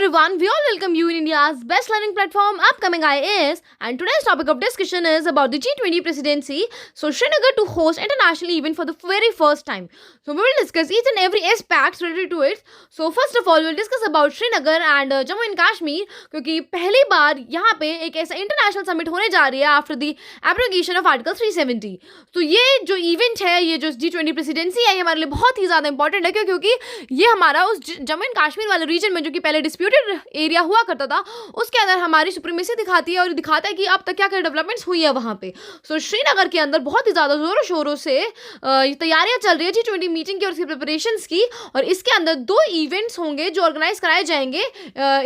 everyone, we all welcome you in India's best learning platform, Upcoming IAS, and today's topic of discussion is about the G20 presidency. So, Srinagar to host international event for the very first time. So, we will discuss each and every aspect related to it. So, first of all, we will discuss about Srinagar and Jammu and Kashmir, क्योंकि पहली बार यहाँ पे एक ऐसा international summit होने जा रही है after the application of article 370. तो ये जो इवेंट है, ये जो G20 प्रेसिडेंसी है, ये हमारे लिए बहुत ही ज़्यादा इंपॉर्टेंट है क्योंकि ये हमारा उस जम्मू एंड कश्मीर वाले रीजन में जो कि पहले डिस्प्यूटेड एरिया हुआ करता था, उसके अंदर हमारी सुप्रीमेसी दिखाती है और दिखाता है कि अब तक क्या क्या डेवलपमेंट्स हुई है वहाँ पे. सो श्रीनगर के अंदर बहुत ही ज़्यादा ज़ोरों शोरों से तैयारियाँ चल रही है G20 मीटिंग की और उसकी प्रिपरेशंस की. और इसके अंदर 2 इवेंट्स होंगे जो ऑर्गेनाइज कराए जाएंगे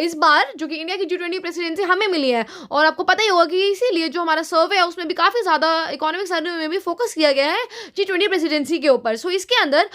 इस बार, जो कि इंडिया की G20 प्रेसिडेंसी हमें मिली है. और आपको पता ही होगा कि इसीलिए जो हमारा सर्वे है उसमें भी काफ़ी ज़्यादा इकोनॉमिक सर्वे में भी फोकस किया गया है G20 प्रेसिडेंसी के ऊपर. सो इसके अंदर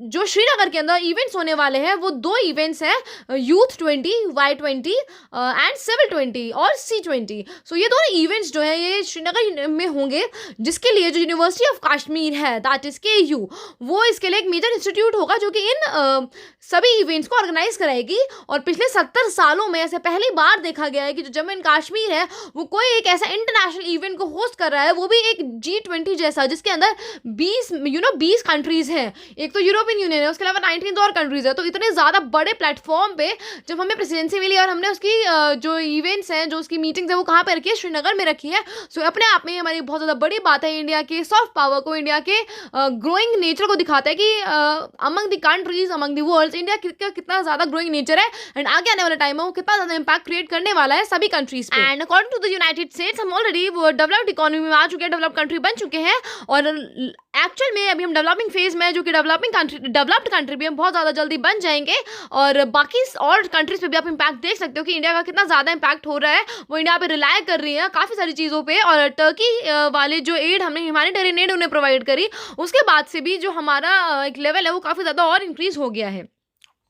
जो श्रीनगर के अंदर इवेंट्स होने वाले हैं वो 2 इवेंट्स हैं, यूथ 20, Y20 एंड सिविल 20 और C20. सो ये दोनों इवेंट्स जो है ये श्रीनगर में होंगे, जिसके लिए जो यूनिवर्सिटी ऑफ कश्मीर है, दैट इज KU, वो इसके लिए एक मेजर इंस्टीट्यूट होगा जो कि इन सभी इवेंट्स को ऑर्गेनाइज कराएगी. और पिछले 70 सालों में ऐसे पहली बार देखा गया है कि जो जम्मू एंड कश्मीर है वो कोई एक ऐसा इंटरनेशनल इवेंट को होस्ट कर रहा है, वो भी एक G20 जैसा, जिसके अंदर 20 कंट्रीज हैं. एक तो यूरोपियन यूनियन है, उसके अलावा 19 और कंट्रीज है. तो इतने ज़्यादा बड़े प्लेटफॉर्म पे जब हमें प्रेसिडेंसी मिली और हमने उसकी जो इवेंट्स हैं, जो उसकी मीटिंग्स है, वो कहाँ पे रखी है, श्रीनगर में रखी है. सो अपने आप में हमारी बहुत ज़्यादा बड़ी बात है. इंडिया के सॉफ्ट पावर को, इंडिया के ग्रोइंग नेचर को दिखाता है कि among the countries, among the world, India का कितना ज़्यादा ग्रोइंग नेचर है एंड आगे आने वाले टाइम में वो कितना ज़्यादा इंपैक्ट क्रिएट करने वाला है सभी कंट्रीज पे. And according to the United States, हम ऑलरेडी वो डेवलप्ड इकोनॉमी में आ चुके हैं, डेवलप्ड कंट्री बन चुके हैं. और एक्चुअल में अभी हम डेवलपिंग फेज में है, जो कि डेवलप्ड कंट्री भी हम बहुत ज़्यादा जल्दी बन जाएंगे. और बाकी और कंट्रीज पे भी आप इम्पैक्ट देख सकते हो कि इंडिया का कितना ज़्यादा इम्पैक्ट हो रहा है. वो इंडिया पे रिलाय कर रही है काफ़ी सारी चीज़ों पे. और टर्की वाले जो एड हमने ह्यूमैनिटेरियन एड उन्हें प्रोवाइड करी, उसके बाद से भी जो हमारा एक लेवल है वो काफ़ी ज़्यादा और इंक्रीज़ हो गया है.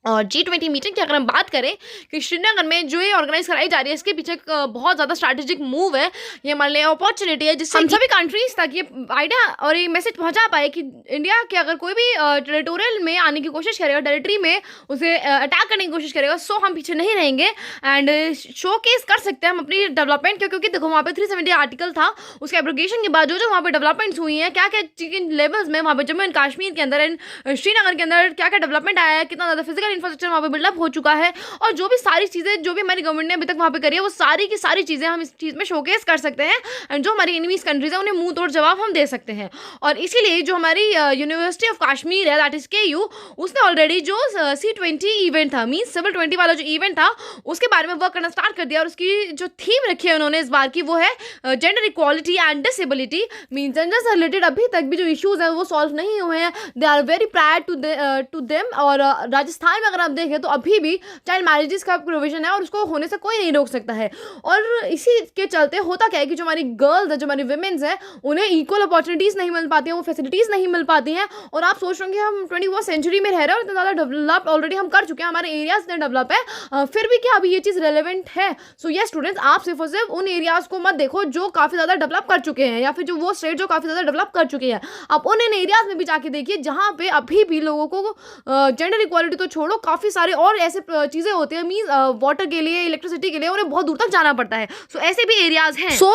और G20 मीटिंग की अगर हम बात करें कि श्रीनगर में जो ये ऑर्गेनाइज कराई जा रही है, इसके पीछे बहुत ज़्यादा स्ट्रैटेजिक मूव है. ये हमारे लिए अपॉर्चुनिटी है जिससे हम सभी कंट्रीज तक ये आइडिया और ये मैसेज पहुंचा पाए कि इंडिया के अगर कोई भी टेरिटोरियल में आने की कोशिश करेगा, टेरिटरी में उसे अटैक करने की कोशिश करेगा, सो हम पीछे नहीं रहेंगे एंड शो केस कर सकते हैं हम अपनी डेवलपमेंट. क्योंकि देखो वहाँ पे 370 आर्टिकल था, उसके एब्रोगेशन के बाद जो वहाँ पे डेवलपमेंट्स हुई हैं, क्या क्या चिकन लेवल्स में वहाँ पे जम्मू एंड कश्मीर के अंदर एंड श्रीनगर के अंदर क्या क्या डेवलपमेंट आया है, कितना ज़्यादा फिजिकल इंफ्रास्ट्रक्चर वहाँ पे बिल्डअप हो चुका है. और जो भी सारी चीज़ें जो भी हमारी गवर्नमेंट ने अभी तक वहाँ पे करी है, वो सारी की सारी चीज़ें हम इस चीज़ में शोकेस कर सकते हैं एंड जो हमारी एनिमीज कंट्रीज है उन्हें मुंह तोड़ जवाब हम दे सकते हैं. और इसीलिए जो हमारी यूनिवर्सिटी ऑफ कश्मीर है, दैट इज KU, उसने ऑलरेडी जो C20 इवेंट था, मीन्स सिविल 20 वाला जो इवेंट था, उसके बारे में वर्क करना स्टार्ट कर दिया. और उसकी जो थीम रखी है उन्होंने इस बार की, वो है gender equality and disability. Means gender से रिलेटेड अभी तक भी जो इशूज़ हैं वो सॉल्व नहीं हुए हैं. They are very prior to them. और राजस्थान में अगर आप देखें तो अभी भी चाइल्ड मैरिजेस का प्रोविजन है और उसको होने से कोई नहीं रोक सकता है. और इसी के चलते होता क्या है कि जो हमारी गर्ल्स है, जो हमारी विमेंस हैं, उन्हें इक्वल अपॉर्चुनिटीज़ नहीं मिल पाती हैं, वो फैसिलिटीज़ नहीं मिल पाती हैं. और आप सोच रहे होंगे हम 21वीं सेंचुरी में रह रहे हैं और इतना ज़्यादा डेवलप ऑलरेडी हम कर चुके हैं, हमारे एरियाज इतने डेवलप है, फिर भी क्या अभी ये चीज़ रेलिवेंट है? सो ये स्टूडेंट्स, आप सिर्फ और सिर्फ उन एरियाज़ को मत देखो जो काफ़ी ज़्यादा डेवलप कर चुके हैं, या फिर जो वो स्टेट जो काफ़ी ज़्यादा डेवलप कर चुके हैं. आप उन एरियाज़ में भी जाके देखिए जहाँ पे अभी भी लोगों को जेंडर इक्वालिटी तो छोड़ो, काफ़ी सारे और ऐसे चीज़ें होती है, मीन्स वाटर के लिए, इलेक्ट्रिसिटी के लिए उन्हें बहुत दूर तक जाना पड़ता है. सो ऐसे भी एरियाज हैं. सो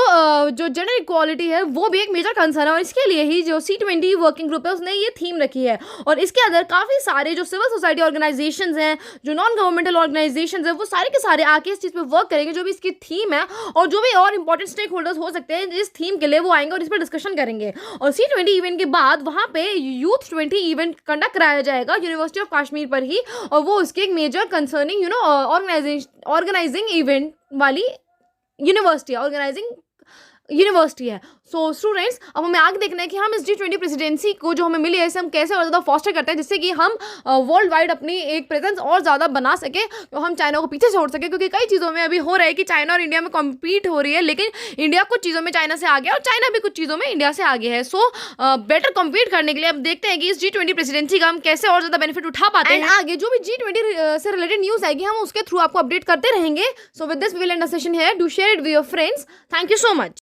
जो जेंडर इक्वालिटी है वो भी एक मेजर कंसर्न है. और इसके लिए ही जो C20 वर्किंग ग्रुप है उसने ये थीम रखी है. और इसके अंदर काफ़ी सारे जो सिविल सोसाइटी ऑर्गेनाइजेशंस हैं, जो नॉन गवर्नमेंटल ऑर्गेनाइजेशंस हैं, वो सारे के सारे आके इस चीज़ पे वर्क करेंगे, जो भी इसकी थीम है. और जो भी और इंपॉर्टेंट स्टेक होल्डर्स हो सकते हैं इस थीम के लिए, वो आएंगे और इस पर डिस्कशन करेंगे. और C20 इवेंट के बाद वहाँ पे यूथ 20 इवेंट कंडक्ट कराया जाएगा यूनिवर्सिटी ऑफ कश्मीर पर ही. और वो उसकी एक मेजर कंसर्निंग ऑर्गेनाइजिंग इवेंट वाली यूनिवर्सिटी है. सो स्टूडेंट्स, अब हमें आगे देखना है कि हम इस G20 प्रेसिडेंसी को जो हमें मिली है, इसे हम कैसे और ज़्यादा फॉस्टर करते हैं, जिससे कि हम वर्ल्ड वाइड अपनी एक प्रेजेंस और ज़्यादा बना सकें, तो हम चाइना को पीछे छोड़ सकें. क्योंकि कई चीज़ों में अभी हो रहा है कि चाइना और इंडिया में कम्पीट हो रही है, लेकिन इंडिया कुछ चीज़ों में चाइना से आगे है और चाइना भी कुछ चीज़ों में इंडिया से आगे है. सो बेटर कम्पीट करने के लिए अब देखते हैं कि इस G20 प्रेसिडेंसी का हम कैसे और ज़्यादा बेनिफिट उठा पाते हैं. आगे जो भी G20 से रिलेटेड न्यूज़ आएगी, हम उसके थ्रू आपको अपडेट करते रहेंगे. So with this we will end the session here. Do share it with your friends. Thank you so much.